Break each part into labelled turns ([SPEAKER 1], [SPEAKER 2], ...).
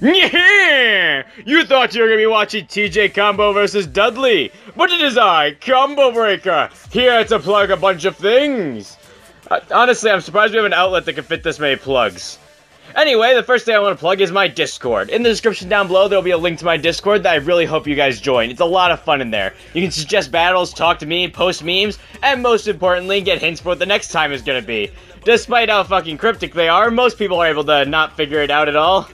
[SPEAKER 1] Yeah! You thought you were gonna be watching TJ Combo versus Dudley, but it is I, Combo Breaker, here to plug a bunch of things. Honestly, I'm surprised we have an outlet that can fit this many plugs. Anyway, the first thing I want to plug is my Discord. In the description down below, there will be a link to my Discord that I really hope you guys join. It's a lot of fun in there. You can suggest battles, talk to me, post memes, and most importantly, get hints for what the next time is gonna be. Despite how fucking cryptic they are, most people are able to not figure it out at all.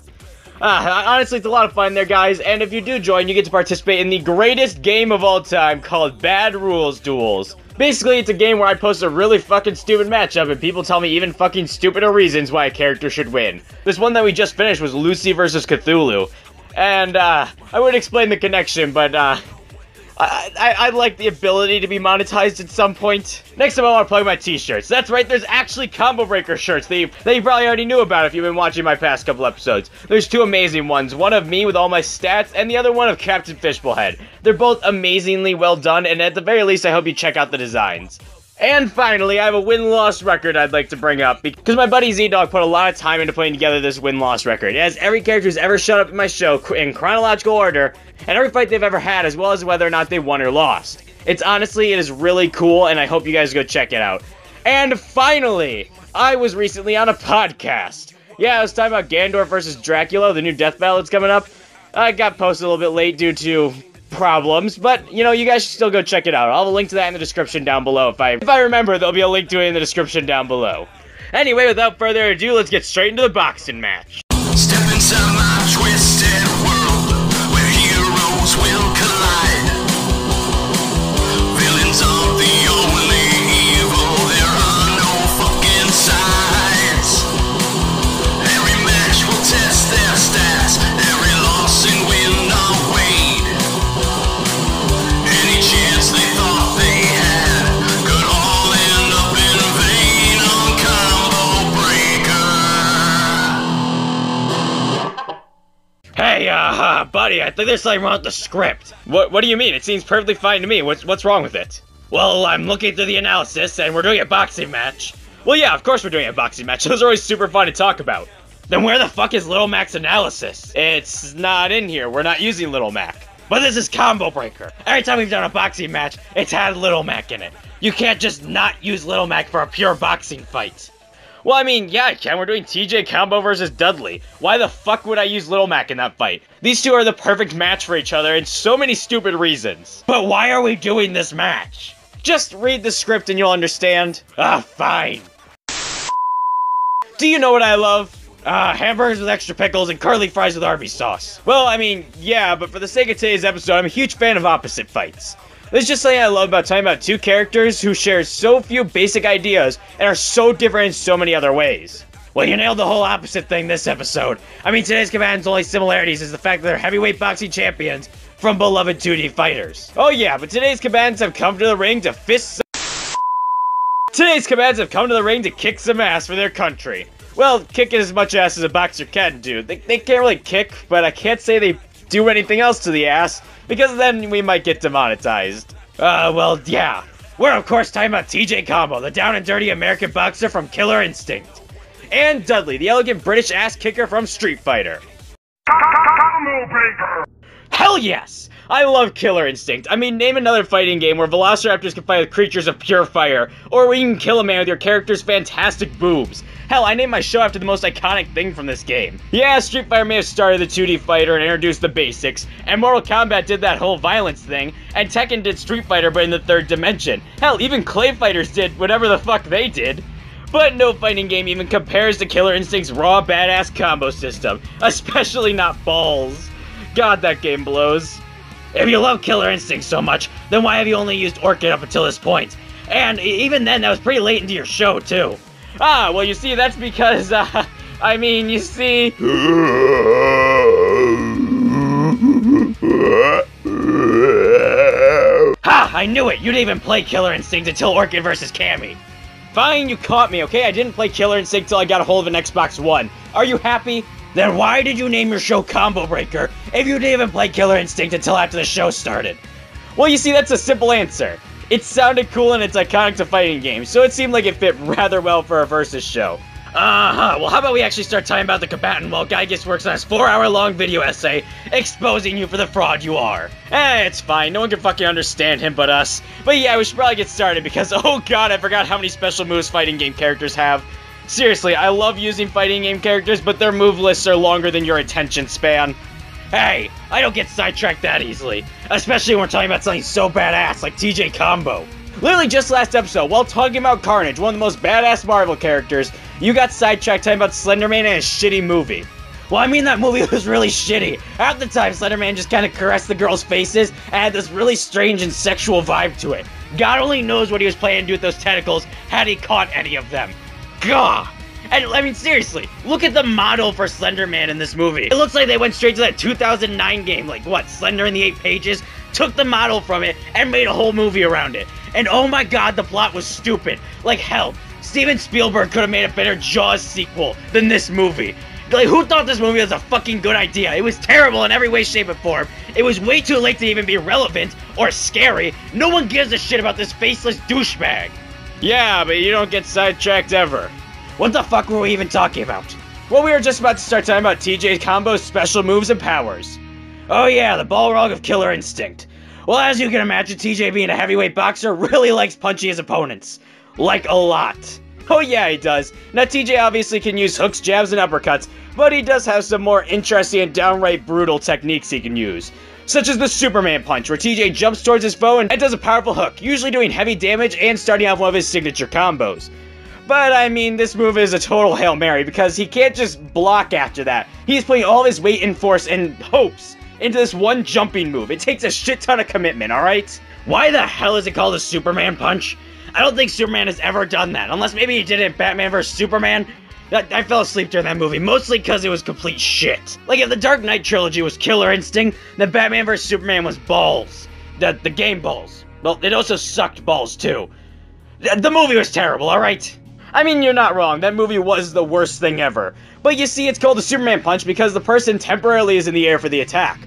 [SPEAKER 1] Honestly, it's a lot of fun there, guys, and if you do join, you get to participate in the greatest game of all time called Bad Rules Duels. Basically, it's a game where I post a really fucking stupid matchup, and people tell me even fucking stupider reasons why a character should win. This one that we just finished was Lucy versus Cthulhu, and, I would explain the connection, but, I'd like the ability to be monetized at some point. Next up, I want to plug my t-shirts. That's right, there's actually Combo Breaker shirts that you probably already knew about if you've been watching my past couple episodes. There's two amazing ones, one of me with all my stats, and the other one of Captain Fishbowlhead. They're both amazingly well done, and at the very least, I hope you check out the designs. And finally, I have a win-loss record I'd like to bring up, because my buddy Z-Dog put a lot of time into putting together this win-loss record. It has every character who's ever showed up in my show in chronological order, and every fight they've ever had, as well as whether or not they won or lost. It is really cool, and I hope you guys go check it out. And finally, I was recently on a podcast. Yeah, I was talking about Gandor versus Dracula, the new death battle that's coming up. I got posted a little bit late due to problems, but, you know, you guys should still go check it out. I'll have a link to that in the description down below. If I remember, there'll be a link to it in the description down below. Anyway, without further ado, let's get straight into the boxing match.
[SPEAKER 2] Step inside my twisted world, where heroes will collide. Villains are the only evil, there are no fucking sides. Every match will test their stats, every loss and win are weighed. Any chance they thought they had could all end up in vain on Combo Breaker.
[SPEAKER 1] Hey, buddy, I think there's something wrong with the script. What do you mean? It seems perfectly fine to me. What's wrong with it? Well, I'm looking through the analysis, and we're doing a boxing match. Well, yeah, of course we're doing a boxing match. Those are always super fun to talk about. Then where the fuck is Little Mac's analysis? It's not in here. We're not using Little Mac. But this is Combo Breaker. Every time we've done a boxing match, it's had Little Mac in it. You can't just not use Little Mac for a pure boxing fight. Well, I mean, yeah, I can. We're doing TJ Combo versus Dudley. Why the fuck would I use Little Mac in that fight? These two are the perfect match for each other in so many stupid reasons. But why are we doing this match? Just read the script and you'll understand. Fine. Do you know what I love? Hamburgers with extra pickles and curly fries with Arby's sauce. Well, I mean, yeah, but for the sake of today's episode, I'm a huge fan of opposite fights. There's just something I love about talking about two characters who share so few basic ideas and are so different in so many other ways. Well, you nailed the whole opposite thing this episode. I mean, today's combatants' only similarities is the fact that they're heavyweight boxing champions from beloved 2D fighters. Oh yeah, but today's combatants have come to the ring to kick some ass for their country. Well, kick as much ass as a boxer can do. They can't really kick, but I can't say they do anything else to the ass, because then we might get demonetized. Well, yeah. We're of course talking about TJ Combo, the down and dirty American boxer from Killer Instinct. And Dudley, the elegant British ass kicker from Street Fighter.
[SPEAKER 2] Combo Breaker!
[SPEAKER 1] Hell yes! I love Killer Instinct. I mean, name another fighting game where velociraptors can fight with creatures of pure fire, or where you can kill a man with your character's fantastic boobs. Hell, I named my show after the most iconic thing from this game. Yeah, Street Fighter may have started the 2D fighter and introduced the basics, and Mortal Kombat did that whole violence thing, and Tekken did Street Fighter but in the third dimension. Hell, even Clay Fighters did whatever the fuck they did. But no fighting game even compares to Killer Instinct's raw badass combo system, especially not Balls. God, that game blows. If you love Killer Instinct so much, then why have you only used Orchid up until this point? And even then, that was pretty late into your show, too. Well, you see, that's because, I mean, you see... Ha! I knew it! You didn't even play Killer Instinct until Orchid vs. Cammy. Fine, you caught me, okay? I didn't play Killer Instinct till I got a hold of an Xbox One. Are you happy? Then why did you name your show Combo Breaker if you didn't even play Killer Instinct until after the show started? Well, you see, that's a simple answer. It sounded cool and it's iconic to fighting games, so it seemed like it fit rather well for a versus show.
[SPEAKER 3] Well, how about we actually start talking about the combatant while Gygus works on his 4-hour-long video essay exposing you for the fraud you are.
[SPEAKER 1] It's fine. No one can fucking understand him but us. But yeah, we should probably get started because, oh god, I forgot how many special moves fighting game characters have. Seriously, I love using fighting game characters, but their move lists are longer than your attention span.
[SPEAKER 3] Hey, I don't get sidetracked that easily. Especially when we're talking about something so badass like TJ Combo.
[SPEAKER 1] Literally just last episode, while talking about Carnage, one of the most badass Marvel characters, you got sidetracked talking about Slender Man and his shitty movie.
[SPEAKER 3] Well, I mean, that movie was really shitty. Half the time, Slender Man just kind of caressed the girls' faces and had this really strange and sexual vibe to it. God only knows what he was planning to do with those tentacles had he caught any of them. Gah! And, I mean, seriously, look at the model for Slender Man in this movie. It looks like they went straight to that 2009 game, like, what, Slender in the 8 Pages? Took the model from it and made a whole movie around it. And oh my god, the plot was stupid. Like hell, Steven Spielberg could have made a better Jaws sequel than this movie. Like, who thought this movie was a fucking good idea? It was terrible in every way, shape, and form. It was way too late to even be relevant or scary. No one gives a shit about this faceless douchebag.
[SPEAKER 1] Yeah, but you don't get sidetracked ever.
[SPEAKER 3] What the fuck were we even talking about?
[SPEAKER 1] Well, we were just about to start talking about TJ Combo's special moves and powers.
[SPEAKER 3] Oh yeah, the Balrog of Killer Instinct. Well, as you can imagine, TJ being a heavyweight boxer really likes punching his opponents. Like, a lot.
[SPEAKER 1] Oh yeah, he does. Now, TJ obviously can use hooks, jabs, and uppercuts, but he does have some more interesting and downright brutal techniques he can use. Such as the Superman punch, where TJ jumps towards his foe and does a powerful hook, usually doing heavy damage and starting off one of his signature combos. But, I mean, this move is a total Hail Mary, because he can't just block after that. He's putting all of his weight and force and hopes into this one jumping move. It takes a shit ton of commitment, alright?
[SPEAKER 3] Why the hell is it called a Superman punch? I don't think Superman has ever done that, unless maybe he did it in Batman vs. Superman. I fell asleep during that movie, mostly because it was complete shit. Like, if the Dark Knight trilogy was Killer Instinct, then Batman vs. Superman was balls. The game balls. Well, it also sucked balls, too. The movie was terrible, alright?
[SPEAKER 1] I mean, you're not wrong, that movie was the worst thing ever. But you see, it's called the Superman punch because the person temporarily is in the air for the attack.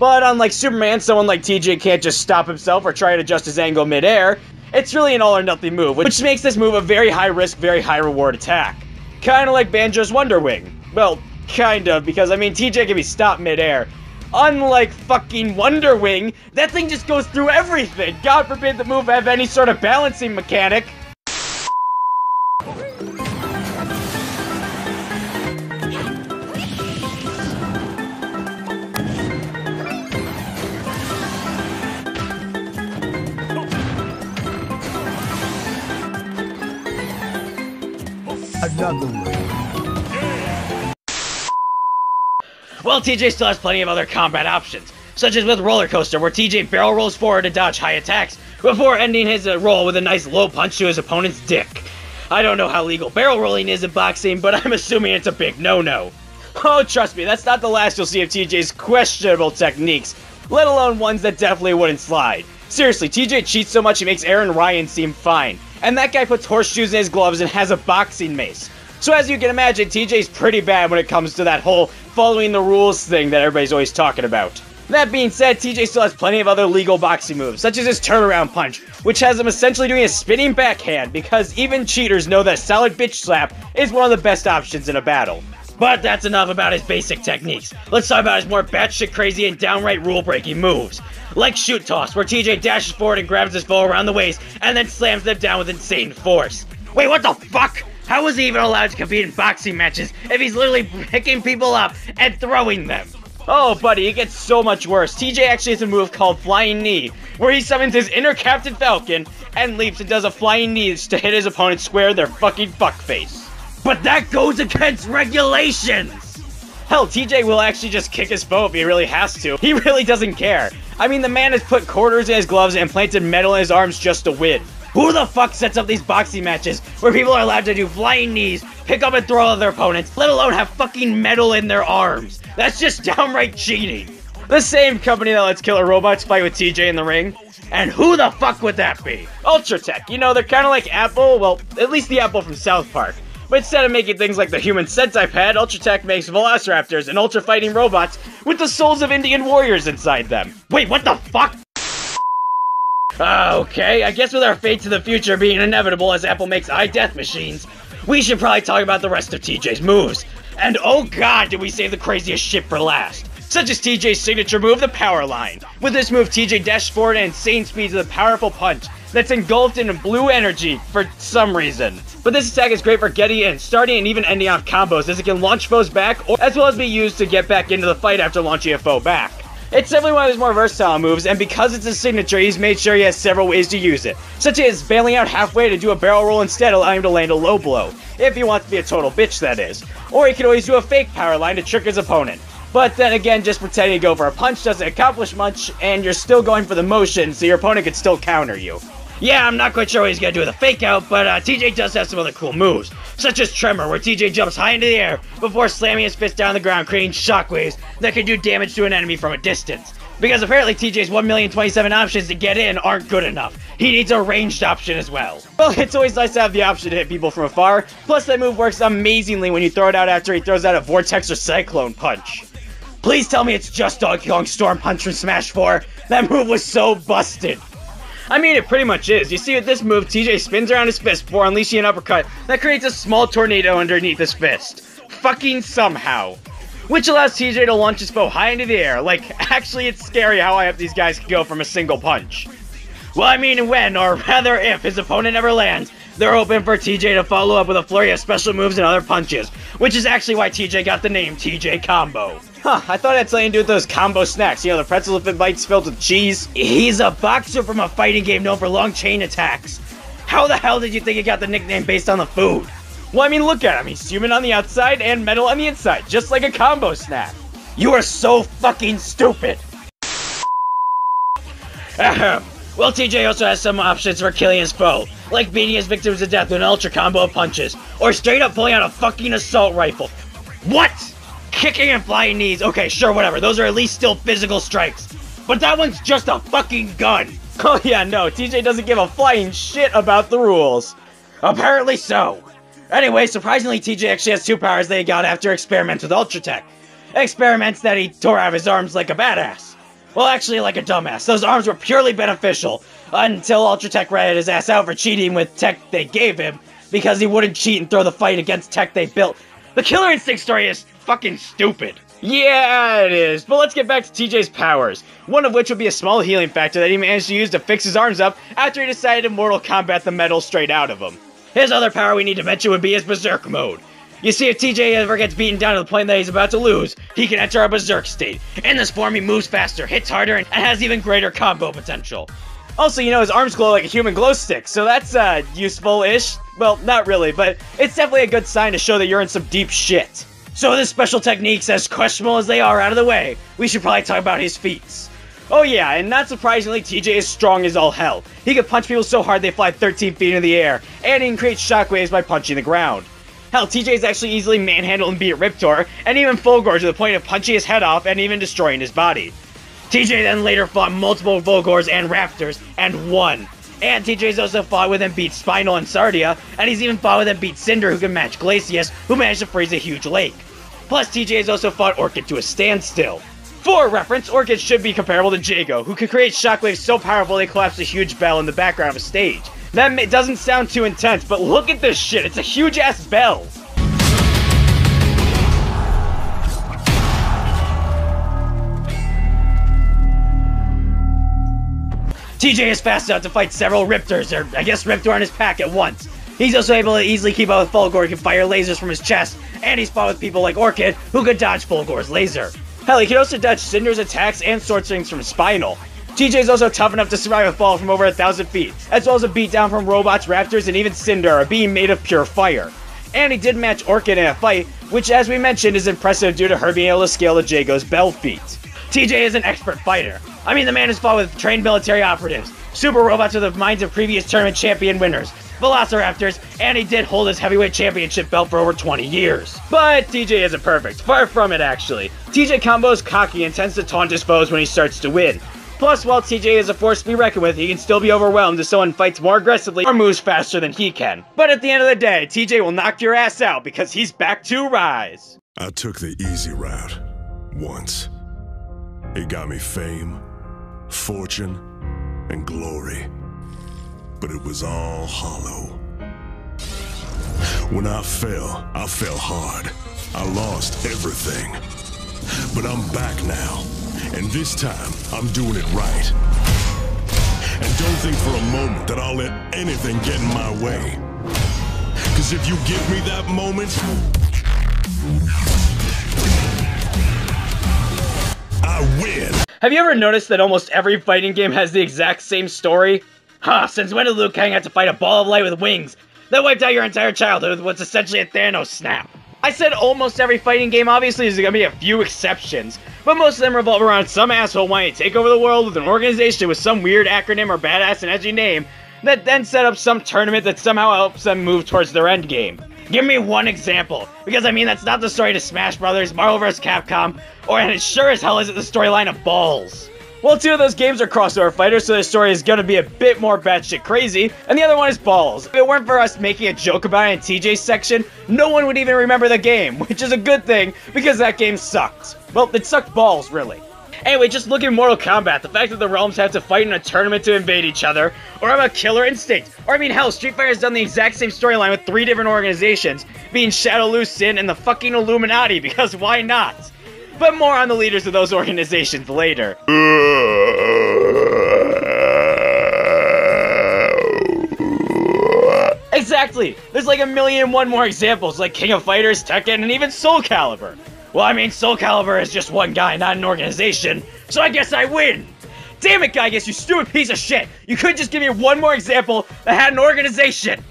[SPEAKER 1] But unlike Superman, someone like TJ can't just stop himself or try to adjust his angle mid-air. It's really an all-or-nothing move, which makes this move a very high-risk, very high-reward attack. Kinda like Banjo's Wonder Wing. Well, kind of, because I mean, TJ can be stopped mid-air. Unlike fucking Wonder Wing, that thing just goes through everything. God forbid the move have any sort of balancing mechanic.
[SPEAKER 4] Another one.
[SPEAKER 3] Well, TJ still has plenty of other combat options, such as with Roller Coaster, where TJ barrel rolls forward to dodge high attacks, before ending his roll with a nice low punch to his opponent's dick. I don't know how legal barrel rolling is in boxing, but I'm assuming it's a big no-no.
[SPEAKER 1] Oh, trust me, that's not the last you'll see of TJ's questionable techniques, let alone ones that definitely wouldn't slide. Seriously, TJ cheats so much he makes Aaron Ryan seem fine. And that guy puts horseshoes in his gloves and has a boxing mace. So as you can imagine, TJ's pretty bad when it comes to that whole following the rules thing that everybody's always talking about. That being said, TJ still has plenty of other legal boxing moves, such as his turnaround punch, which has him essentially doing a spinning backhand, because even cheaters know that solid bitch slap is one of the best options in a battle.
[SPEAKER 3] But that's enough about his basic techniques. Let's talk about his more batshit crazy and downright rule-breaking moves. Like Shoot Toss, where TJ dashes forward and grabs his foe around the waist, and then slams them down with insane force. Wait, what the fuck? How is he even allowed to compete in boxing matches if he's literally picking people up and throwing them?
[SPEAKER 1] Oh, buddy, it gets so much worse. TJ actually has a move called Flying Knee, where he summons his inner Captain Falcon and leaps and does a flying knee to hit his opponent square in their fucking fuckface.
[SPEAKER 3] But that goes against regulations!
[SPEAKER 1] Hell, TJ will actually just kick his foe if he really has to. He really doesn't care. I mean, the man has put quarters in his gloves and planted metal in his arms just to win.
[SPEAKER 3] Who the fuck sets up these boxing matches where people are allowed to do flying knees, pick up and throw other opponents, let alone have fucking metal in their arms? That's just downright cheating.
[SPEAKER 1] The same company that lets killer robots fight with TJ in the ring.
[SPEAKER 3] And who the fuck would that be?
[SPEAKER 1] Ultratech. You know, they're kind of like Apple, well, at least the Apple from South Park. But instead of making things like the human Sentai pad, Ultratech makes velociraptors and ultra-fighting robots with the souls of Indian warriors inside them.
[SPEAKER 3] Wait, what the fuck? Okay, I guess with our fate to the future being inevitable as Apple makes eye death machines, we should probably talk about the rest of TJ's moves. And oh god, did we save the craziest shit for last. Such as TJ's signature move, the power line. With this move, TJ dashed forward at insane speeds with a powerful punch that's engulfed in blue energy for some reason. But this attack is great for getting in, starting and even ending off combos, as it can launch foes back, as well as be used to get back into the fight after launching a foe back. It's definitely one of his more versatile moves, and because it's a signature, he's made sure he has several ways to use it, such as bailing out halfway to do a barrel roll instead, allowing him to land a low blow, if he wants to be a total bitch, that is. Or he can always do a fake power line to trick his opponent. But then again, just pretending to go for a punch doesn't accomplish much, and you're still going for the motion, so your opponent could still counter you. Yeah, I'm not quite sure what he's gonna do with a fake out, but TJ does have some other cool moves, such as Tremor, where TJ jumps high into the air before slamming his fist down on the ground, creating shockwaves that can do damage to an enemy from a distance. Because apparently TJ's 1,027 options to get in aren't good enough. He needs a ranged option as well. Well, it's always nice to have the option to hit people from afar, plus that move works amazingly when you throw it out after he throws out a Vortex or Cyclone punch. Please tell me it's just Donkey Kong Storm Punch from Smash 4. That move was so busted. I mean, it pretty much is. You see, with this move, TJ spins around his fist before unleashing an uppercut that creates a small tornado underneath his fist. Fucking somehow. Which allows TJ to launch his foe high into the air. Like, actually, it's scary how high up these guys can go from a single punch. Well, I mean, when, or rather if, his opponent never lands, they're open for TJ to follow up with a flurry of special moves and other punches, which is actually why TJ got the name TJ Combo. Huh, I thought it had something to do with those combo snacks, you know, the pretzel fit bites filled with cheese. He's a boxer from a fighting game known for long chain attacks. How the hell did you think he got the nickname based on the food? Well, I mean, look at him, he's human on the outside and metal on the inside, just like a combo snack. You are so fucking stupid! Ahem. Well, TJ also has some options for killing his foe, like beating his victims to death with an ultra combo of punches, or straight up pulling out a fucking assault rifle. What? Kicking and flying knees, okay, sure, whatever, those are at least still physical strikes. But that one's just a fucking gun! Oh yeah, no, TJ doesn't give a flying shit about the rules. Apparently so. Anyway, surprisingly, TJ actually has two powers that he got after experiments with Ultra Tech. Experiments that he tore out of his arms like a badass. Well, actually, like a dumbass. Those arms were purely beneficial until Ultra Tech ratted his ass out for cheating with tech they gave him because he wouldn't cheat and throw the fight against tech they built. The Killer Instinct story is fucking stupid. Yeah, it is. But let's get back to TJ's powers. One of which would be a small healing factor that he managed to use to fix his arms up after he decided to Mortal Kombat the metal straight out of him. His other power we need to mention would be his Berserk mode. You see, if TJ ever gets beaten down to the point that he's about to lose, he can enter a Berserk state. In this form, he moves faster, hits harder, and has even greater combo potential. Also, you know, his arms glow like a human glow stick, so that's, useful-ish. Well, not really, but it's definitely a good sign to show that you're in some deep shit. So this special techniques, as questionable as they are, out of the way, we should probably talk about his feats. Oh yeah, and not surprisingly, TJ is strong as all hell. He can punch people so hard they fly 13 feet in the air, and he can create shockwaves by punching the ground. Hell, TJ's actually easily manhandled and beat Riptor, and even Fulgor to the point of punching his head off and even destroying his body. TJ then later fought multiple Fulgors and Raptors, and won. And TJ's also fought with and beat Spinal and Sardia, and he's even fought with and beat Cinder, who can match Glacius, who managed to freeze a huge lake. Plus, TJ has also fought Orchid to a standstill. For reference, Orchid should be comparable to Jago, who can create shockwaves so powerful they collapse a huge bell in the background of a stage. That doesn't sound too intense, but look at this shit, it's a huge-ass bell! TJ is fast enough to fight several Riptors, or I guess Riptor in his pack at once. He's also able to easily keep up with Fulgor, he can fire lasers from his chest, and he's fought with people like Orchid, who could dodge Fulgor's laser. Hell, he can also dodge Cinder's attacks and sword swings from Spinal. TJ is also tough enough to survive a fall from over 1,000 feet, as well as a beatdown from robots, raptors, and even Cinder, a being made of pure fire. And he did match Orchid in a fight, which as we mentioned is impressive due to her being able to scale to Jago's bell feat. TJ is an expert fighter. I mean, the man has fought with trained military operatives, super robots with the minds of previous tournament champion winners, Velociraptors, and he did hold his heavyweight championship belt for over 20 years. But TJ isn't perfect, far from it actually. TJ Combo is cocky and tends to taunt his foes when he starts to win. Plus, while TJ is a force to be reckoned with, he can still be overwhelmed if someone fights more aggressively or moves faster than he can. But at the end of the day, TJ will knock your ass out because he's back to rise.
[SPEAKER 4] I took the easy route once. It got me fame, fortune, and glory. But it was all hollow. When I fell hard. I lost everything. But I'm back now, and this time, I'm doing it right. And don't think for a moment that I'll let anything get in my way. Cause if you give me that moment, I win.
[SPEAKER 3] Have you ever noticed that almost every fighting game has the exact same story? Huh, since when did Liu Kang have to fight a ball of light with wings that wiped out your entire childhood with what's essentially a Thanos snap? I said almost every fighting game. Obviously there's gonna be a few exceptions, but most of them revolve around some asshole wanting to take over the world with an organization with some weird acronym or badass and edgy name that then set up some tournament that somehow helps them move towards their end game. Give me one example, because I mean that's not the story to Smash Brothers, Marvel vs. Capcom, and it sure as hell isn't the storyline of Balls. Well, two of those games are crossover fighters, so the story is gonna be a bit more batshit crazy, and the other one is Balls. If it weren't for us making a joke about it in TJ's section, no one would even remember the game, which is a good thing, because that game sucked. Well, it sucked balls, really. Anyway, just look at Mortal Kombat, the fact that the realms have to fight in a tournament to invade each other, or have a Killer Instinct, or I mean hell, Street Fighter's done the exact same storyline with 3 different organizations, being Shadowloo, Sin, and the fucking Illuminati, because why not? But more on the leaders of those organizations later. Exactly! There's like 1,000,001 more examples, like King of Fighters, Tekken, and even Soul Calibur. Well, I mean, Soul Calibur is just one guy, not an organization, so I guess I win! Damn it, Giygas, you stupid piece of shit! You could just give me one more example that had an organization!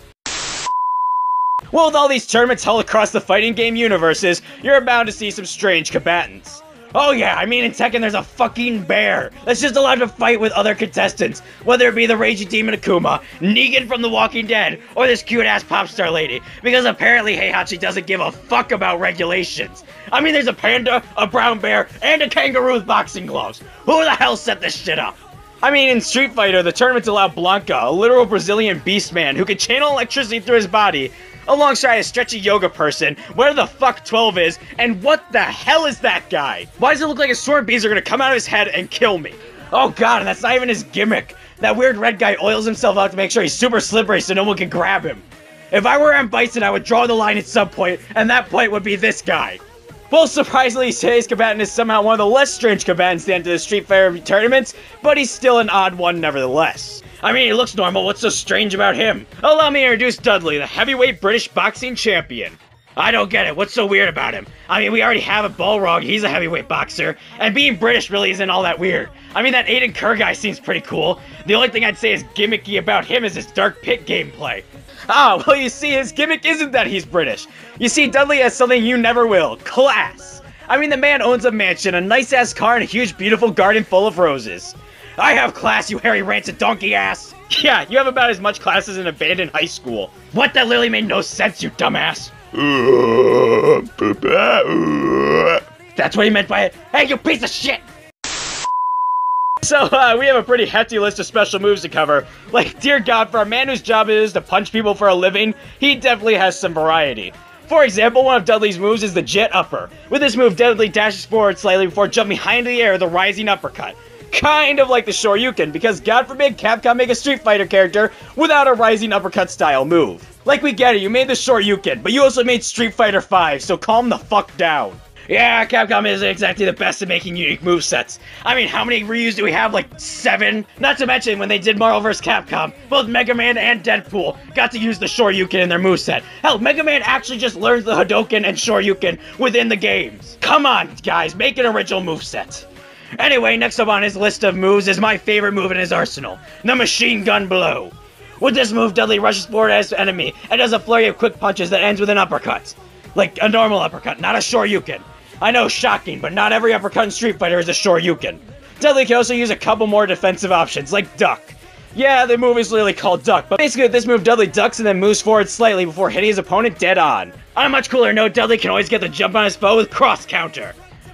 [SPEAKER 3] Well, with all these tournaments held across the fighting game universes, you're bound to see some strange combatants. Oh yeah, I mean in Tekken there's a fucking bear that's just allowed to fight with other contestants, whether it be the Raging Demon Akuma, Negan from The Walking Dead, or this cute-ass pop star lady, because apparently Heihachi doesn't give a fuck about regulations. I mean there's a panda, a brown bear, and a kangaroo with boxing gloves. Who the hell set this shit up? I mean, in Street Fighter, the tournaments allow Blanca, a literal Brazilian beast man who can channel electricity through his body, alongside a stretchy yoga person, where the fuck 12 is, and what the hell is that guy? Why does it look like his sword beads are gonna come out of his head and kill me? Oh god, and that's not even his gimmick. That weird red guy oils himself out to make sure he's super slippery so no one can grab him. If I were M. Bison, I would draw the line at some point, and that point would be this guy. Well, surprisingly, today's combatant is somehow one of the less strange combatants to enter the Street Fighter tournaments, but he's still an odd one nevertheless. I mean, he looks normal, what's so strange about him? Allow me to introduce Dudley, the heavyweight British boxing champion. I don't get it, what's so weird about him? I mean, we already have a Balrog, he's a heavyweight boxer, and being British really isn't all that weird. I mean, that Aiden Kerr guy seems pretty cool. The only thing I'd say is gimmicky about him is his Dark Pit gameplay. Ah, well you see, his gimmick isn't that he's British. You see, Dudley has something you never will, class. I mean, the man owns a mansion, a nice-ass car, and a huge, beautiful garden full of roses. I have class, you hairy rancid donkey ass! Yeah, you have about as much class as an abandoned high school. What? That literally made no sense, you dumbass! That's what he meant by it. Hey, you piece of shit! So, we have a pretty hefty list of special moves to cover. Like, dear God, for a man whose job it is to punch people for a living, he definitely has some variety. For example, one of Dudley's moves is the Jet Upper. With this move, Dudley dashes forward slightly before jumping high into the air with a rising uppercut. Kind of like the Shoryuken, because God forbid Capcom make a Street Fighter character without a rising uppercut style move. Like, we get it, you made the Shoryuken, but you also made Street Fighter 5, so calm the fuck down. Yeah, Capcom isn't exactly the best at making unique movesets. I mean, how many Ryus do we have? Like 7? Not to mention, when they did Marvel vs. Capcom, both Mega Man and Deadpool got to use the Shoryuken in their moveset. Hell, Mega Man actually just learns the Hadouken and Shoryuken within the games. Come on, guys, make an original moveset. Anyway, next up on his list of moves is my favorite move in his arsenal, the Machine Gun Blow. With this move, Dudley rushes forward at his enemy and does a flurry of quick punches that ends with an uppercut. Like a normal uppercut, not a Shoryuken. I know, shocking, but not every uppercut in Street Fighter is a Shoryuken. Dudley can also use a couple more defensive options, like Duck. Yeah, the move is literally called Duck, but basically with this move, Dudley ducks and then moves forward slightly before hitting his opponent dead on. On a much cooler note, Dudley can always get the jump on his foe with Cross Counter.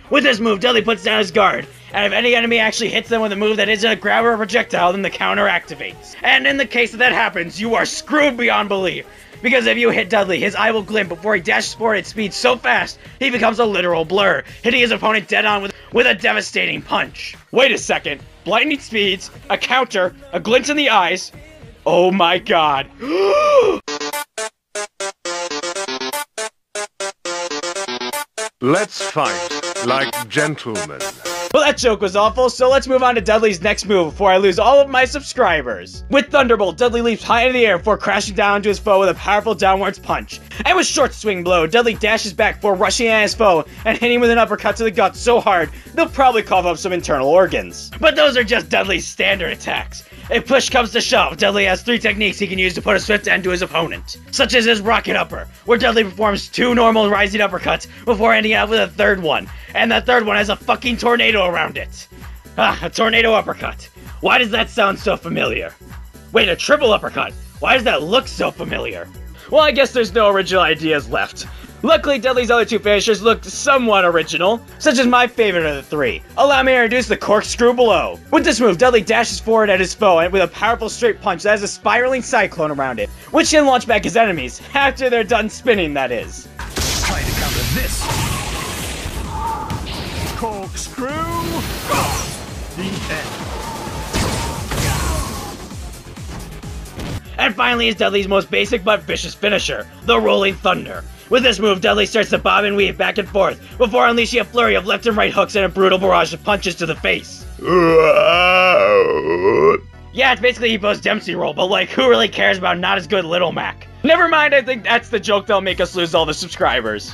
[SPEAKER 3] With this move, Dudley puts down his guard, and if any enemy actually hits them with a move that isn't a grab or a projectile, then the counter activates. And in the case that happens, you are screwed beyond belief. Because if you hit Dudley, his eye will glint before he dashes forward at speed so fast, he becomes a literal blur, hitting his opponent dead on with a devastating punch. Wait a second, blinding speeds, a counter, a glint in the eyes. Oh my god.
[SPEAKER 4] Let's fight like gentlemen.
[SPEAKER 3] Well, that joke was awful, so let's move on to Dudley's next move before I lose all of my subscribers. With Thunderbolt, Dudley leaps high into the air before crashing down into his foe with a powerful downwards punch. And with Short Swing Blow, Dudley dashes back before rushing at his foe and hitting him with an uppercut to the gut so hard, they'll probably cough up some internal organs. But those are just Dudley's standard attacks. If push comes to shove, Dudley has 3 techniques he can use to put a swift end to his opponent. Such as his Rocket Upper, where Dudley performs 2 normal rising uppercuts before ending up with a 3rd one. And that 3rd one has a fucking tornado around it. A tornado uppercut. Why does that sound so familiar? Wait, a triple uppercut. Why does that look so familiar? Well, I guess there's no original ideas left. Luckily, Dudley's other 2 finishers looked somewhat original, such as my favorite of the 3. Allow me to introduce the Corkscrew Blow. With this move, Dudley dashes forward at his foe and with a powerful straight punch that has a spiraling cyclone around it, which can launch back his enemies, after they're done spinning, that is.
[SPEAKER 5] Try to counter this. Corkscrew. The end.
[SPEAKER 3] And finally is Dudley's most basic but vicious finisher, the Rolling Thunder. With this move, Dudley starts to bob and weave back and forth, before unleashing a flurry of left and right hooks and a brutal barrage of punches to the face. Yeah, it's basically Epo's Dempsey roll, but like, who really cares about not as good Little Mac? Never mind, I think that's the joke that'll make us lose all the subscribers.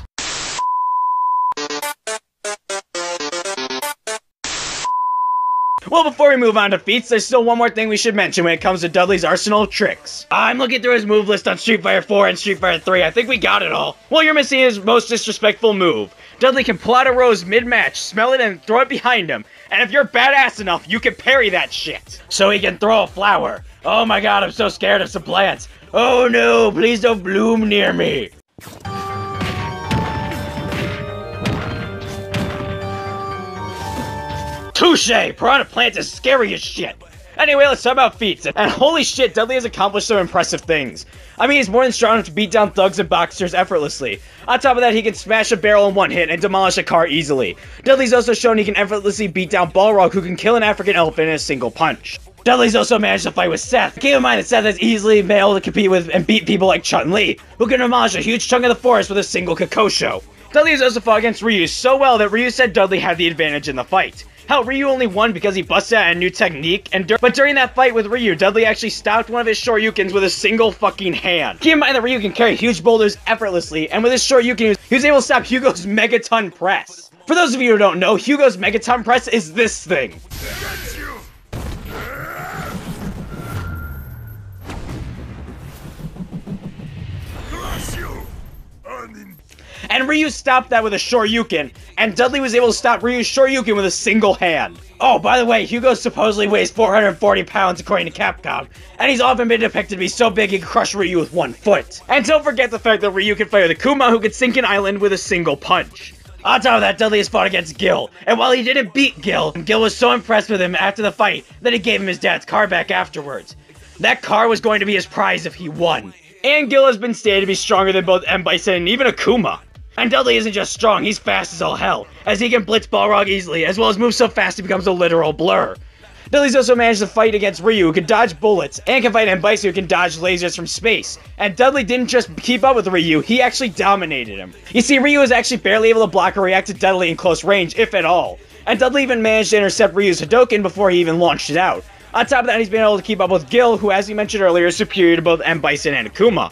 [SPEAKER 3] Well, before we move on to feats, there's still one more thing we should mention when it comes to Dudley's arsenal of tricks. I'm looking through his move list on Street Fighter 4 and Street Fighter 3. I think we got it all. Well, you're missing his most disrespectful move. Dudley can pull out a rose mid-match, smell it, and throw it behind him. And if you're badass enough, you can parry that shit. So he can throw a flower. Oh my god, I'm so scared of some plants. Oh no, please don't bloom near me. Touché! Piranha Plant is scary as shit! Anyway, let's talk about feats. And holy shit, Dudley has accomplished some impressive things. I mean, he's more than strong enough to beat down thugs and boxers effortlessly. On top of that, he can smash a barrel in one hit and demolish a car easily. Dudley's also shown he can effortlessly beat down Balrog, who can kill an African elephant in a single punch. Dudley's also managed to fight with Seth. Keep in mind that Seth has easily been able to compete with and beat people like Chun-Li, who can demolish a huge chunk of the forest with a single Kokosho. Dudley has also fought against Ryu so well that Ryu said Dudley had the advantage in the fight. Hell, Ryu only won because he busted out a new technique, but during that fight with Ryu, Dudley actually stopped one of his Shoryukens with a single fucking hand. Keep in mind that Ryu can carry huge boulders effortlessly, and with his Shoryuken, he was able to stop Hugo's Megaton Press. For those of you who don't know, Hugo's Megaton Press is this thing. And Ryu stopped that with a Shoryuken, and Dudley was able to stop Ryu's Shoryuken with a single hand. Oh, by the way, Hugo supposedly weighs 440 pounds according to Capcom, and he's often been depicted to be so big he could crush Ryu with 1 foot. And don't forget the fact that Ryu can fight with Akuma, who could sink an island with a single punch. On top of that, Dudley has fought against Gil, and while he didn't beat Gil was so impressed with him after the fight that he gave him his dad's car back afterwards. That car was going to be his prize if he won. And Gil has been stated to be stronger than both M. Bison and even Akuma. And Dudley isn't just strong, he's fast as all hell, as he can blitz Balrog easily, as well as move so fast he becomes a literal blur. Dudley's also managed to fight against Ryu, who can dodge bullets, and can fight M. Bison, who can dodge lasers from space. And Dudley didn't just keep up with Ryu, he actually dominated him. You see, Ryu was actually barely able to block or react to Dudley in close range, if at all. And Dudley even managed to intercept Ryu's Hadouken before he even launched it out. On top of that, he's been able to keep up with Gil, who, as you mentioned earlier, is superior to both M. Bison and Akuma.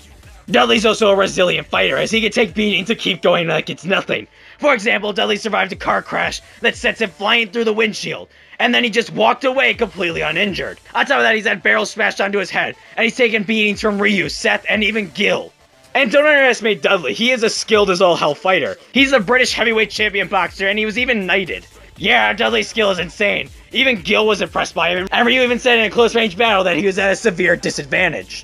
[SPEAKER 3] Dudley's also a resilient fighter, as he can take beating to keep going like it's nothing. For example, Dudley survived a car crash that sets him flying through the windshield, and then he just walked away completely uninjured. On top of that, he's had barrels smashed onto his head, and he's taken beatings from Ryu, Seth, and even Gil. And don't underestimate Dudley, he is a skilled as all hell fighter. He's a British heavyweight champion boxer, and he was even knighted. Yeah, Dudley's skill is insane. Even Gil was impressed by him, and Ryu even said in a close range battle that he was at a severe disadvantage.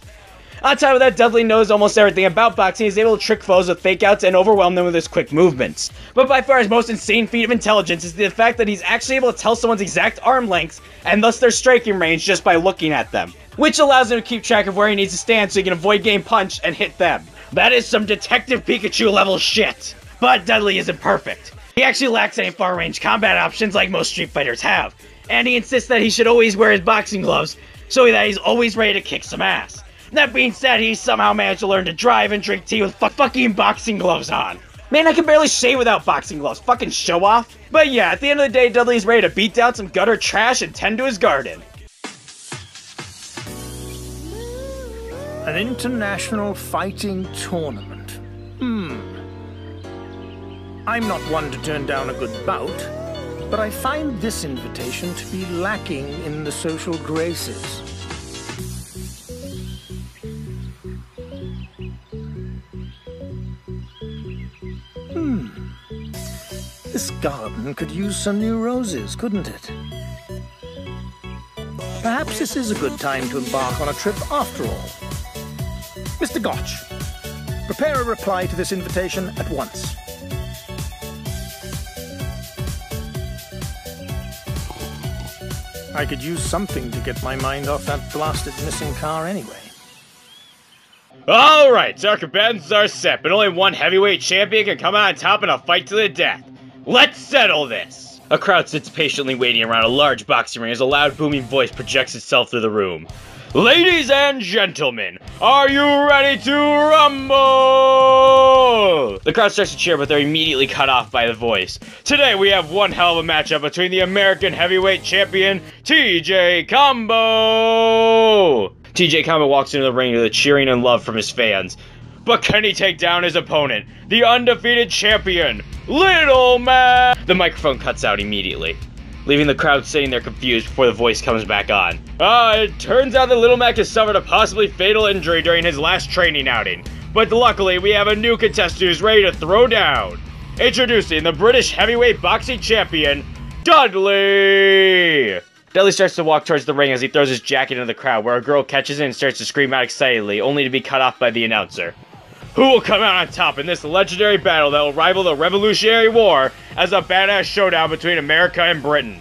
[SPEAKER 3] On top of that, Dudley knows almost everything about boxing. He's able to trick foes with fake outs and overwhelm them with his quick movements. But by far his most insane feat of intelligence is the fact that he's actually able to tell someone's exact arm lengths and thus their striking range just by looking at them, which allows him to keep track of where he needs to stand so he can avoid getting punched and hit them. That is some Detective Pikachu level shit. But Dudley isn't perfect. He actually lacks any far range combat options like most Street Fighters have, and he insists that he should always wear his boxing gloves so that he's always ready to kick some ass. That being said, he somehow managed to learn to drive and drink tea with fucking boxing gloves on. Man, I can barely shave without boxing gloves. Fucking show off. But yeah, at the end of the day, Dudley's ready to beat down some gutter trash and tend to his garden.
[SPEAKER 5] An international fighting tournament. I'm not one to turn down a good bout, but I find this invitation to be lacking in the social graces. This garden could use some new roses, couldn't it? Perhaps this is a good time to embark on a trip after all. Mr. Gotch, prepare a reply to this invitation at once. I could use something to get my mind off that blasted missing car anyway.
[SPEAKER 1] Alright, so our combatants are set, but only one heavyweight champion can come out on top in a fight to the death. Let's settle this! A crowd sits patiently waiting around a large boxing ring as a loud booming voice projects itself through the room. Ladies and gentlemen, are you ready to rumble? The crowd starts to cheer, but they're immediately cut off by the voice. Today we have one hell of a matchup between the American heavyweight champion, TJ Combo! TJ Combo walks into the ring with a cheering and love from his fans. But can he take down his opponent, the undefeated champion, Little Mac? The microphone cuts out immediately, leaving the crowd sitting there confused before the voice comes back on. It turns out that Little Mac has suffered a possibly fatal injury during his last training outing, but luckily we have a new contestant who's ready to throw down. Introducing the British heavyweight boxing champion, Dudley! Dudley starts to walk towards the ring as he throws his jacket into the crowd, where a girl catches it and starts to scream out excitedly, only to be cut off by the announcer. Who will come out on top in this legendary battle that will rival the Revolutionary War as a badass showdown between America and Britain?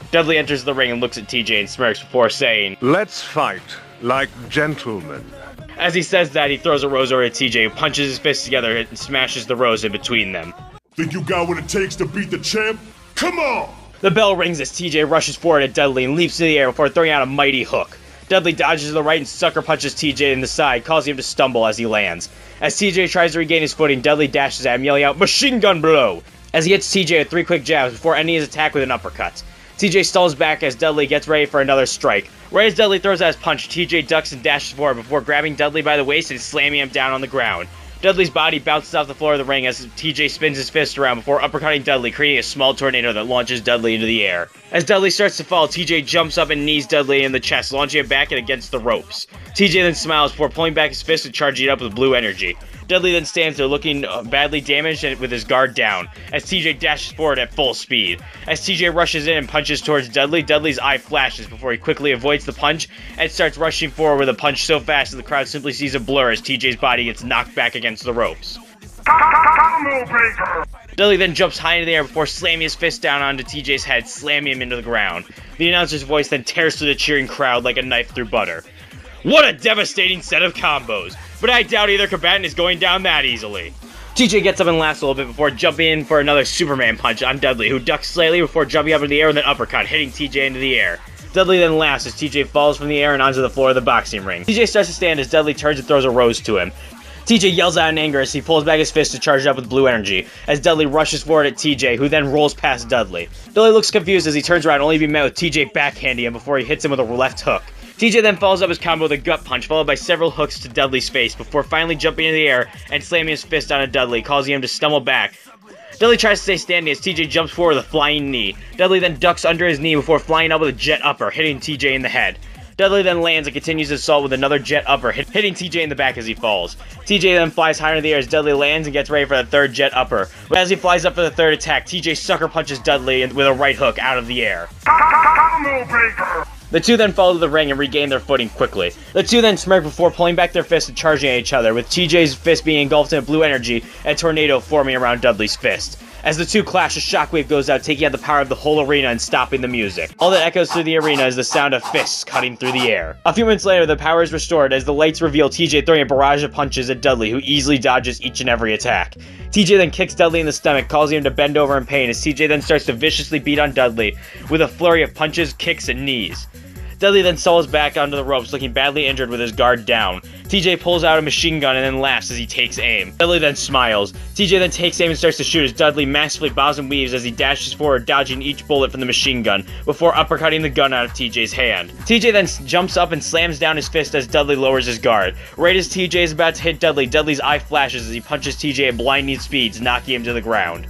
[SPEAKER 1] Dudley enters the ring and looks at TJ and smirks before saying,
[SPEAKER 6] "Let's fight like gentlemen."
[SPEAKER 1] As he says that, he throws a rose over at TJ, who punches his fists together and smashes the rose in between them.
[SPEAKER 4] Think you got what it takes to beat the champ? Come on!
[SPEAKER 1] The bell rings as TJ rushes forward at Dudley and leaps to the air before throwing out a mighty hook. Dudley dodges to the right and sucker punches TJ in the side, causing him to stumble as he lands. As TJ tries to regain his footing, Dudley dashes at him, yelling out, "Machine gun blow!" as he hits TJ with 3 quick jabs before ending his attack with an uppercut. TJ stalls back as Dudley gets ready for another strike. Right as Dudley throws out his punch, TJ ducks and dashes forward before grabbing Dudley by the waist and slamming him down on the ground. Dudley's body bounces off the floor of the ring as TJ spins his fist around before uppercutting Dudley, creating a small tornado that launches Dudley into the air. As Dudley starts to fall, TJ jumps up and knees Dudley in the chest, launching him back and against the ropes. TJ then smiles before pulling back his fist and charging it up with blue energy. Dudley then stands there looking badly damaged and with his guard down, as TJ dashes forward at full speed. As TJ rushes in and punches towards Dudley, Dudley's eye flashes before he quickly avoids the punch and starts rushing forward with a punch so fast that the crowd simply sees a blur as TJ's body gets knocked back against the ropes. Dudley then jumps high into the air before slamming his fist down onto TJ's head, slamming him into the ground. The announcer's voice then tears through the cheering crowd like a knife through butter. What a devastating set of combos, but I doubt either combatant is going down that easily. TJ gets up and laughs a little bit before jumping in for another Superman punch on Dudley, who ducks slightly before jumping up in the air with an uppercut, hitting TJ into the air. Dudley then laughs as TJ falls from the air and onto the floor of the boxing ring. TJ starts to stand as Dudley turns and throws a rose to him. TJ yells out in anger as he pulls back his fist to charge it up with blue energy, as Dudley rushes forward at TJ, who then rolls past Dudley. Dudley looks confused as he turns around only to be met with TJ backhanding him before he hits him with a left hook. TJ then follows up his combo with a gut punch, followed by several hooks to Dudley's face, before finally jumping into the air and slamming his fist onto Dudley, causing him to stumble back. Dudley tries to stay standing as TJ jumps forward with a flying knee. Dudley then ducks under his knee before flying up with a jet upper, hitting TJ in the head. Dudley then lands and continues his assault with another jet upper, hitting TJ in the back as he falls. TJ then flies higher in the air as Dudley lands and gets ready for the third jet upper. But as he flies up for the third attack, TJ sucker punches Dudley with a right hook out of the air. The two then fall to the ring and regain their footing quickly. The two then smirk before pulling back their fists and charging at each other, with TJ's fist being engulfed in blue energy and a tornado forming around Dudley's fist. As the two clash, a shockwave goes out, taking out the power of the whole arena and stopping the music. All that echoes through the arena is the sound of fists cutting through the air. A few minutes later, the power is restored as the lights reveal TJ throwing a barrage of punches at Dudley, who easily dodges each and every attack. TJ then kicks Dudley in the stomach, causing him to bend over in pain as TJ then starts to viciously beat on Dudley with a flurry of punches, kicks, and knees. Dudley then stumbles back onto the ropes, looking badly injured with his guard down. TJ pulls out a machine gun and then laughs as he takes aim. Dudley then smiles. TJ then takes aim and starts to shoot as Dudley masterfully bows and weaves as he dashes forward, dodging each bullet from the machine gun before uppercutting the gun out of TJ's hand. TJ then jumps up and slams down his fist as Dudley lowers his guard. Right as TJ is about to hit Dudley, Dudley's eye flashes as he punches TJ at blinding speeds, knocking him to the ground.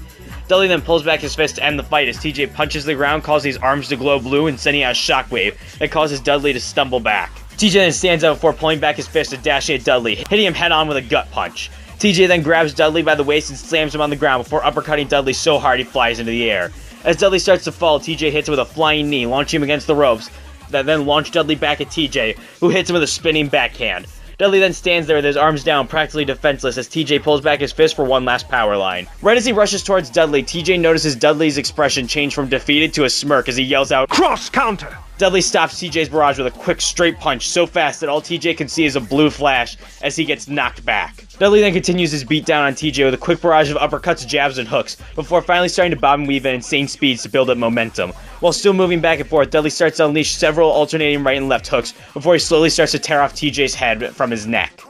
[SPEAKER 1] Dudley then pulls back his fist to end the fight as TJ punches the ground, causing his arms to glow blue and sending out a shockwave that causes Dudley to stumble back. TJ then stands up before pulling back his fist and dashing at Dudley, hitting him head on with a gut punch. TJ then grabs Dudley by the waist and slams him on the ground before uppercutting Dudley so hard he flies into the air. As Dudley starts to fall, TJ hits him with a flying knee, launching him against the ropes, that then launch Dudley back at TJ, who hits him with a spinning backhand. Dudley then stands there with his arms down, practically defenseless, as TJ pulls back his fist for one last power line. Right as he rushes towards Dudley, TJ notices Dudley's expression change from defeated to a smirk as he yells out,
[SPEAKER 6] Cross counter!
[SPEAKER 1] Dudley stops TJ's barrage with a quick straight punch so fast that all TJ can see is a blue flash as he gets knocked back. Dudley then continues his beatdown on TJ with a quick barrage of uppercuts, jabs, and hooks, before finally starting to bob and weave at insane speeds to build up momentum. While still moving back and forth, Dudley starts to unleash several alternating right and left hooks before he slowly starts to tear off TJ's head from his neck.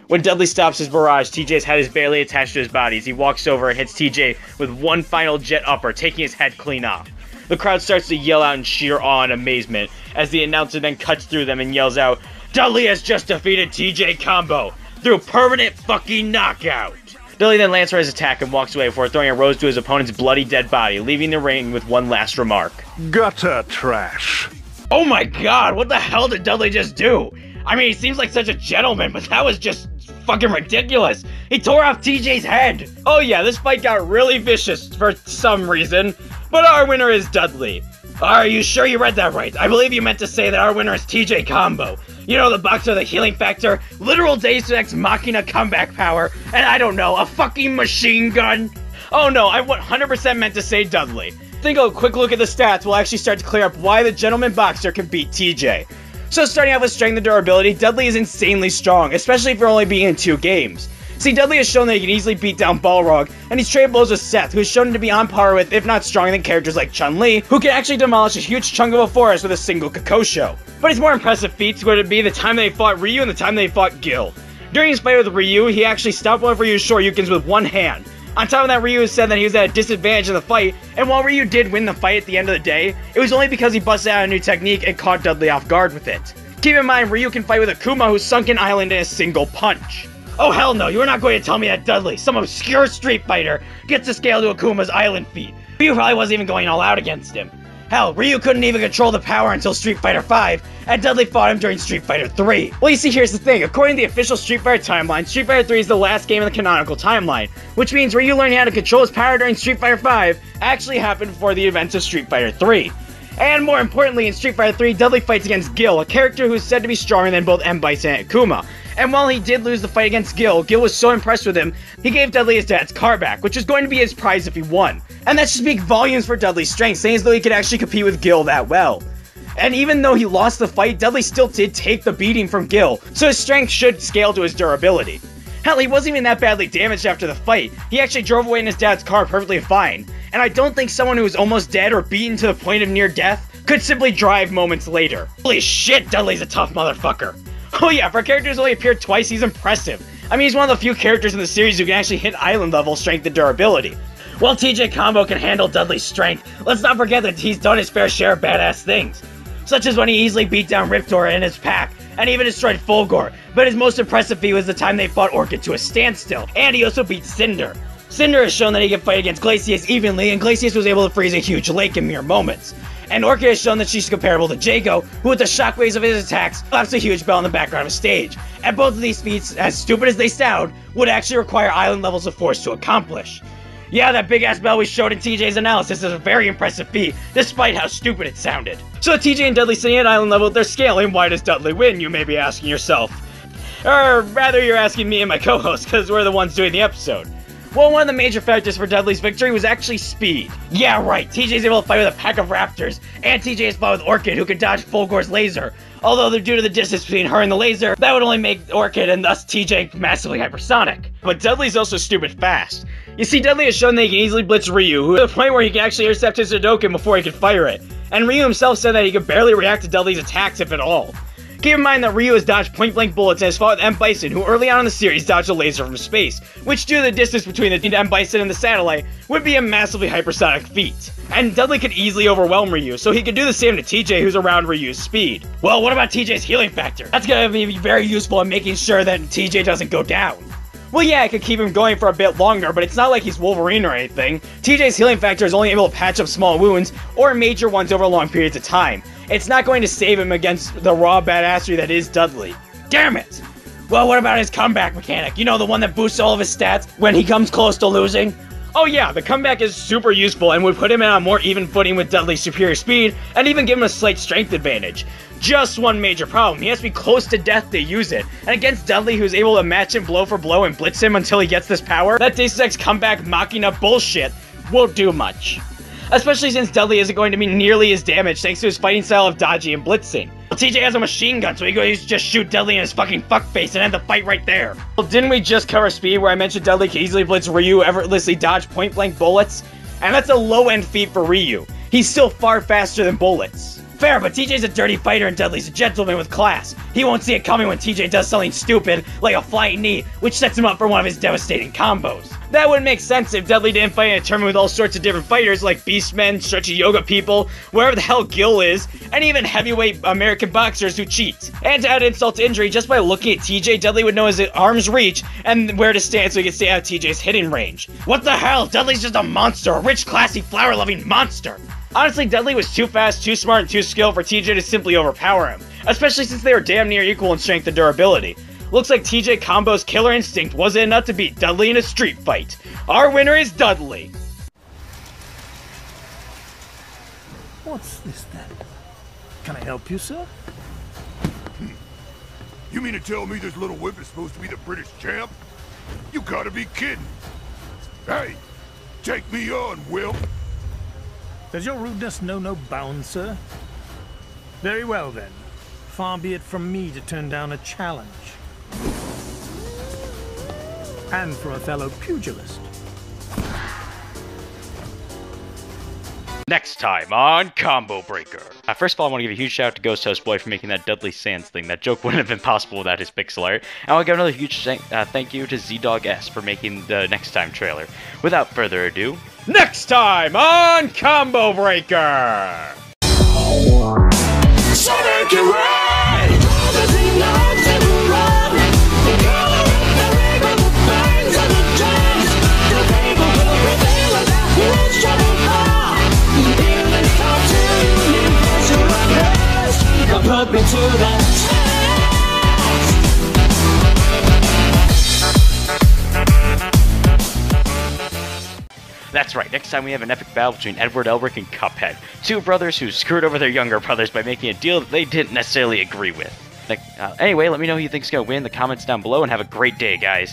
[SPEAKER 1] When Dudley stops his barrage, TJ's head is barely attached to his body as he walks over and hits TJ with one final jet upper, taking his head clean off. The crowd starts to yell out in sheer awe and amazement, as the announcer then cuts through them and yells out, Dudley has just defeated TJ Combo through permanent fucking knockout! Dudley then lands for his attack and walks away before throwing a rose to his opponent's bloody dead body, leaving the ring with one last remark.
[SPEAKER 6] Gutter trash.
[SPEAKER 3] Oh my god, what the hell did Dudley just do? I mean, he seems like such a gentleman, but that was just fucking ridiculous. He tore off TJ's head.
[SPEAKER 1] Oh yeah, this fight got really vicious for some reason, but our winner is Dudley.
[SPEAKER 3] Are you sure you read that right? I believe you meant to say that our winner is TJ Combo. You know, the boxer, the healing factor, literal Deus Ex Machina comeback power, and I don't know, a fucking machine gun?
[SPEAKER 1] Oh no, I 100% meant to say Dudley. Think a quick look at the stats will actually start to clear up why the gentleman boxer can beat TJ. So starting out with strength and durability, Dudley is insanely strong, especially if you're only being in 2 games. See, Dudley has shown that he can easily beat down Balrog, and he's traded blows with Seth, who is shown to be on par with, if not stronger than characters like Chun-Li, who can actually demolish a huge chunk of a forest with a single Kakosho. But his more impressive feats would be the time they fought Ryu and the time they fought Gil. During his fight with Ryu, he actually stopped one of Ryu's Shoryukens with one hand. On top of that, Ryu said that he was at a disadvantage in the fight, and while Ryu did win the fight at the end of the day, it was only because he busted out a new technique and caught Dudley off guard with it. Keep in mind, Ryu can fight with Akuma, who's sunk an island in a single punch.
[SPEAKER 3] Oh hell no, you are not going to tell me that Dudley, some obscure Street Fighter, gets to scale to Akuma's island feat. Ryu probably wasn't even going all out against him. Hell, Ryu couldn't even control the power until Street Fighter V, and Dudley fought him during Street Fighter 3.
[SPEAKER 1] Well, you see, here's the thing. According to the official Street Fighter timeline, Street Fighter 3 is the last game in the canonical timeline, which means Ryu learning how to control his power during Street Fighter V actually happened before the events of Street Fighter 3. And more importantly, in Street Fighter 3, Dudley fights against Gil, a character who is said to be stronger than both M. Bison and Akuma. And while he did lose the fight against Gil, Gil was so impressed with him, he gave Dudley his dad's car back, which was going to be his prize if he won. And that should speak volumes for Dudley's strength, saying as though he could actually compete with Gil that well. And even though he lost the fight, Dudley still did take the beating from Gil, so his strength should scale to his durability. Hell, he wasn't even that badly damaged after the fight. He actually drove away in his dad's car perfectly fine. And I don't think someone who was almost dead or beaten to the point of near death could simply drive moments later.
[SPEAKER 3] Holy shit, Dudley's a tough motherfucker.
[SPEAKER 1] Oh yeah, for a character who's only appeared twice, he's impressive. I mean, he's one of the few characters in the series who can actually hit island level strength and durability.
[SPEAKER 3] While TJ Combo can handle Dudley's strength, let's not forget that he's done his fair share of badass things. Such as when he easily beat down Riptor and his pack, and even destroyed Fulgor, but his most impressive feat was the time they fought Orchid to a standstill, and he also beat Cinder. Cinder has shown that he can fight against Glacius evenly, and Glacius was able to freeze a huge lake in mere moments. And Orchid has shown that she's comparable to Jago, who with the shockwaves of his attacks slaps a huge bell in the background of a stage. And both of these feats, as stupid as they sound, would actually require island levels of force to accomplish. Yeah, that big-ass bell we showed in TJ's analysis is a very impressive feat, despite how stupid it sounded.
[SPEAKER 1] So TJ and Dudley sitting at island level, they're scaling, why does Dudley win, you may be asking yourself. Or rather, you're asking me and my co-host, because we're the ones doing the episode. Well, one of the major factors for Dudley's victory was actually speed.
[SPEAKER 3] Yeah, right, TJ's able to fight with a pack of raptors, and TJ has fought with Orchid, who can dodge Fulgor's laser. Although, due to the distance between her and the laser, that would only make Orchid and thus TJ massively hypersonic.
[SPEAKER 1] But Dudley's also stupid fast. You see, Dudley has shown that he can easily blitz Ryu, who to the point where he can actually intercept his Hadouken before he can fire it. And Ryu himself said that he could barely react to Dudley's attacks, if at all. Keep
[SPEAKER 3] Keep in mind that Ryu has dodged point-blank bullets and has fought with M. Bison, who early on in the series dodged a laser from space, which due to the distance between the M. Bison and the satellite, would be a massively hypersonic feat. And Dudley could easily overwhelm Ryu, so he could do the same to TJ, who's around Ryu's speed. Well, what about TJ's healing factor? That's gonna be very useful in making sure that TJ doesn't go down. Well, yeah, I could keep him going for a bit longer, but it's not like he's Wolverine or anything. TJ's healing factor is only able to patch up small wounds, or major ones over long periods of time. It's not going to save him against the raw badassery that is Dudley. Damn it! Well, what about his comeback mechanic? You know, the one that boosts all of his stats when he comes close to losing? Oh yeah, the comeback is super useful and would put him on a more even footing with Dudley's superior speed, and even give him a slight strength advantage. Just one major problem, he has to be close to death to use it, and against Dudley, who's able to match him blow for blow and blitz him until he gets this power, that Deus Ex comeback Machina bullshit won't do much. Especially since Dudley isn't going to be nearly as damaged thanks to his fighting style of dodging and blitzing. TJ has a machine gun, so he can just shoot Dudley in his fucking fuckface and end the fight right there. Well, didn't we just cover speed where I mentioned Dudley can easily blitz Ryu, effortlessly dodge point-blank bullets? And that's a low-end feat for Ryu. He's still far faster than bullets. Fair, but TJ's a dirty fighter and Dudley's a gentleman with class. He won't see it coming when TJ does something stupid, like a flying knee, which sets him up for one of his devastating combos. That would make sense if Dudley didn't fight in a tournament with all sorts of different fighters like Beastmen, Stretchy Yoga people, wherever the hell Gil is, and even heavyweight American boxers who cheat. And to add insult to injury, just by looking at TJ, Dudley would know his arm's reach and where to stand so he could stay out of TJ's hitting range. What the hell? Dudley's just a monster, a rich, classy, flower-loving monster. Honestly, Dudley was too fast, too smart, and too skilled for TJ to simply overpower him, especially since they were damn near equal in strength and durability. Looks like TJ Combo's killer instinct wasn't enough to beat Dudley in a street fight. Our winner is Dudley.
[SPEAKER 5] What's this then? Can I help you, sir?
[SPEAKER 7] You mean to tell me this little whip is supposed to be the British champ? You gotta be kidding. Hey, take me on, Will.
[SPEAKER 5] Does your rudeness know no bounds, sir? Very well, then. Far be it from me to turn down a challenge. And for a fellow pugilist.
[SPEAKER 1] Next time on Combo Breaker. First of all, I want to give a huge shout out to Ghost House Boy for making that Dudley Sands thing. That joke wouldn't have been possible without his pixel art. And I want to give another huge thank you to Z-Dog S for making the Next Time trailer. Without further ado, next time on Combo Breaker!
[SPEAKER 2] Put me to the test.
[SPEAKER 1] That's right, next time we have an epic battle between Edward Elric and Cuphead, two brothers who screwed over their younger brothers by making a deal that they didn't necessarily agree with. Anyway, let me know who you think's gonna win in the comments down below, and have a great day, guys.